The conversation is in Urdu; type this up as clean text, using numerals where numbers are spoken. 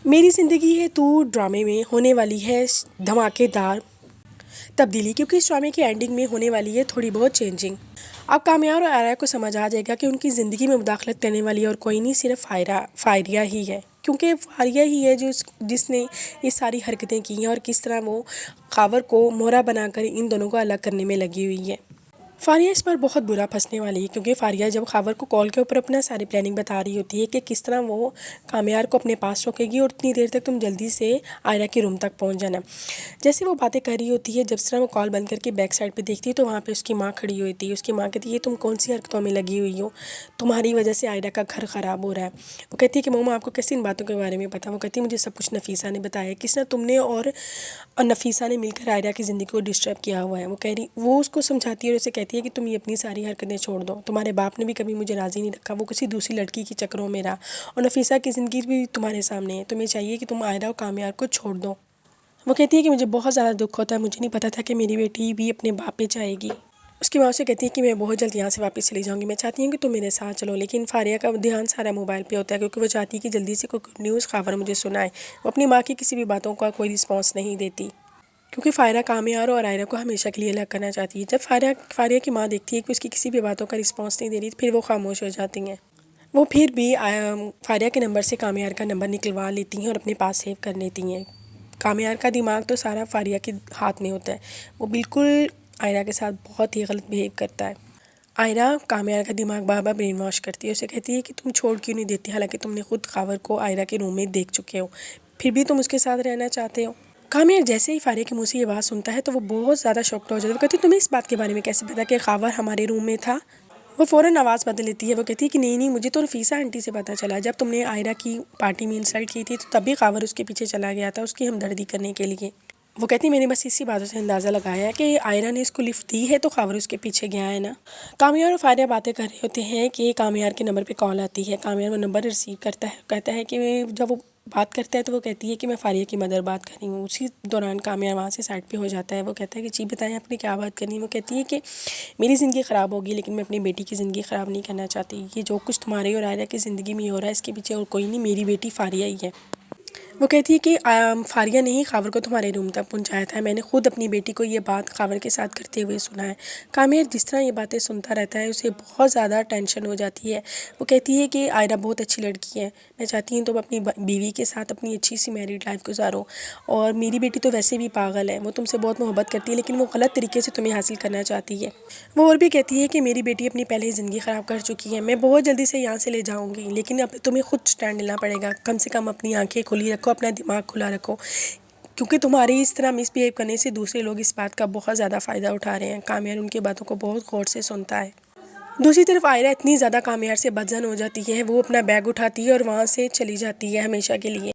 میری زندگی ہے تو ڈرامے میں ہونے والی ہے دھماکے دار تبدیلی، کیونکہ اس ڈرامے کی اینڈنگ میں ہونے والی ہے تھوڑی بہت چینجنگ۔ اب کامیار اور آریا کو سمجھ آ جائے گا کہ ان کی زندگی میں مداخلت کرنے والی اور کوئی نہیں، صرف فائریہ ہی ہے، کیونکہ فائریہ ہی ہے جس نے یہ ساری حرکتیں کی ہیں اور کس طرح وہ خاور کو مہرا بنا کر ان دونوں کو الگ کرنے میں لگی ہوئی ہے۔ فاریہ اس پر بہت برا پھنسنے والی ہے، کیونکہ فاریہ جب خاور کو کال کے اوپر اپنا ساری پلاننگ بتا رہی ہوتی ہے کہ کس طرح وہ کامیار کو اپنے پاس روکے گی اور اتنی دیر تک تم جلدی سے آئرہ کے روم تک پہنچ جانا۔ جیسے وہ باتیں کر رہی ہوتی ہے، جب طرح وہ کال بند کر کے بیک سائڈ پہ دیکھتی ہے تو وہاں پہ اس کی ماں کھڑی ہوئی تھی۔ اس کی ماں کہتی ہے تم کون سی حرکتوں میں لگی ہوئی ہو، تمہاری وجہ سے آئرہ کا گھر خراب ہو رہا ہے۔ وہ کہتی ہے کہ ماما آپ کو کیسے ان باتوں کے بارے میں پتا؟ وہ کہتی ہے مجھے سب کچھ نفیسہ نے بتایا، کس طرح تم نے اور نفیسہ نے مل کر آئرہ کی زندگی کو ڈسٹرب کیا ہوا ہے۔ وہ اس کو سمجھاتی ہے اور اسے کہتی ہے کہ تم یہ اپنی ساری حرکتیں چھوڑ دو، تمہارے باپ نے بھی کبھی مجھے راضی نہیں رکھا، وہ کسی دوسری لڑکی کے چکروں میں رہا، اور نفیسہ کی زندگی بھی تمہارے سامنے ہے، تمہیں چاہیے کہ تم آئرہ اور کامیار کو چھوڑ دو۔ وہ کہتی ہے کہ مجھے بہت زیادہ دکھ ہوتا ہے، مجھے نہیں پتا تھا کہ میری بیٹی بھی اپنے باپ پہ جائے گی۔ اس کی ماں سے کہتی ہے کہ میں بہت جلد یہاں سے واپس چلی جاؤں گی، میں چاہتی ہوں کہ تم میرے ساتھ چلو، لیکن فاریہ کا دھیان سارا موبائل پہ ہوتا ہے، کیونکہ وہ چاہتی ہے کہ جلدی سے کوئی گڈ نیوز خاور مجھے سنائے۔ وہ اپنی ماں کی کسی بھی باتوں کا کوئی رسپانس نہیں دیتی، کیونکہ فاریہ کامیار اور آئرہ کو ہمیشہ کے لیے الگ کرنا چاہتی ہے۔ جب فاریہ کی ماں دیکھتی ہے کہ اس کی کسی بھی باتوں کا رسپانس نہیں دے رہی، پھر وہ خاموش ہو جاتی ہیں۔ وہ پھر بھی فاریہ کے نمبر سے کامیار کا نمبر نکلوا لیتی ہیں اور اپنے پاس سیو کر لیتی ہیں۔ کامیار کا دماغ تو سارا فاریہ کے ہاتھ میں ہوتا ہے، وہ بالکل آئرہ کے ساتھ بہت ہی غلط بیہیو کرتا ہے۔ آئرہ کامیار کا دماغ بار بار برین واش کرتی ہے، اسے کہتی ہے کہ تم چھوڑ کیوں نہیں دیتی، حالانکہ تم نے خود خاور کو آئرہ کے روم میں دیکھ چکے ہو، پھر بھی تم اس کے ساتھ رہنا چاہتے ہو۔ کامیار جیسے ہی فاریہ کے منہ سے یہ بات سنتا ہے تو وہ بہت زیادہ شاکڈ ہو جاتا ہے۔ وہ کہتی ہے تمہیں اس بات کے بارے میں کیسے پتا کہ خاور ہمارے روم میں تھا؟ وہ فوراً آواز بدل لیتی ہے، وہ کہتی ہے کہ نہیں مجھے تو نفیسہ آنٹی سے پتا چلا، جب تم نے آئرہ کی پارٹی میں انسلٹ کی تھی تو تب بھی خاور اس کے پیچھے چلا گیا تھا اس کی ہمدردی کرنے کے لیے۔ وہ کہتی ہے میں نے بس اسی باتوں سے اندازہ لگایا ہے کہ آئرہ نے اس کو لفٹ دی ہے تو خاور اس کے پیچھے گیا ہے نا۔ کامیار اور فاریہ باتیں کر رہے ہوتے ہیں کہ کامیار کے نمبر پہ کال آتی ہے۔ کامیار وہ نمبر ریسیو کرتا ہے، کہتا ہے کہ جب وہ بات کرتا ہے تو وہ کہتی ہے کہ میں فاریہ کی مدر بات کر رہی ہوں۔ اسی دوران کامیار وہاں سے سائڈ پہ ہو جاتا ہے۔ وہ کہتا ہے کہ جی بتائیں آپ نے کیا بات کرنی ہے؟ وہ کہتی ہے کہ میری زندگی خراب ہوگی لیکن میں اپنی بیٹی کی زندگی خراب نہیں کرنا چاہتی، یہ جو کچھ تمہاری اور آئرہ کی زندگی میں ہو رہا ہے اس کے پیچھے اور کوئی نہیں، میری بیٹی فاریہ ہی ہے۔ وہ کہتی ہے کہ فاریہ نے ہی خاور کو تمہارے روم تک پہنچایا تھا، میں نے خود اپنی بیٹی کو یہ بات خاور کے ساتھ کرتے ہوئے سنا ہے۔ کامیار جس طرح یہ باتیں سنتا رہتا ہے اسے بہت زیادہ ٹینشن ہو جاتی ہے۔ وہ کہتی ہے کہ آئرہ بہت اچھی لڑکی ہے، میں چاہتی ہوں تم اپنی بیوی کے ساتھ اپنی اچھی سی میریڈ لائف گزارو، اور میری بیٹی تو ویسے بھی پاگل ہے، وہ تم سے بہت محبت کرتی ہے لیکن وہ غلط طریقے سے تمہیں حاصل کرنا چاہتی ہے۔ وہ اور بھی کہتی ہے کہ میری بیٹی اپنی پہلے ہی زندگی خراب کر چکی ہے، میں بہت جلدی سے یہاں سے لے جاؤں گی، لیکن اب تمہیں خود سٹینڈ لینا پڑے گا، کم سے کم اپنی آنکھیں کھلی رکھو، اپنا دماغ کھلا رکھو، کیونکہ تمہاری اس طرح مس بیہیو کرنے سے دوسرے لوگ اس بات کا بہت زیادہ فائدہ اٹھا رہے ہیں۔ کامیار ان کی باتوں کو بہت غور سے سنتا ہے۔ دوسری طرف آئرہ اتنی زیادہ کامیار سے بدظن ہو جاتی ہے، وہ اپنا بیگ اٹھاتی ہے اور وہاں سے چلی جاتی ہے ہمیشہ کے لیے۔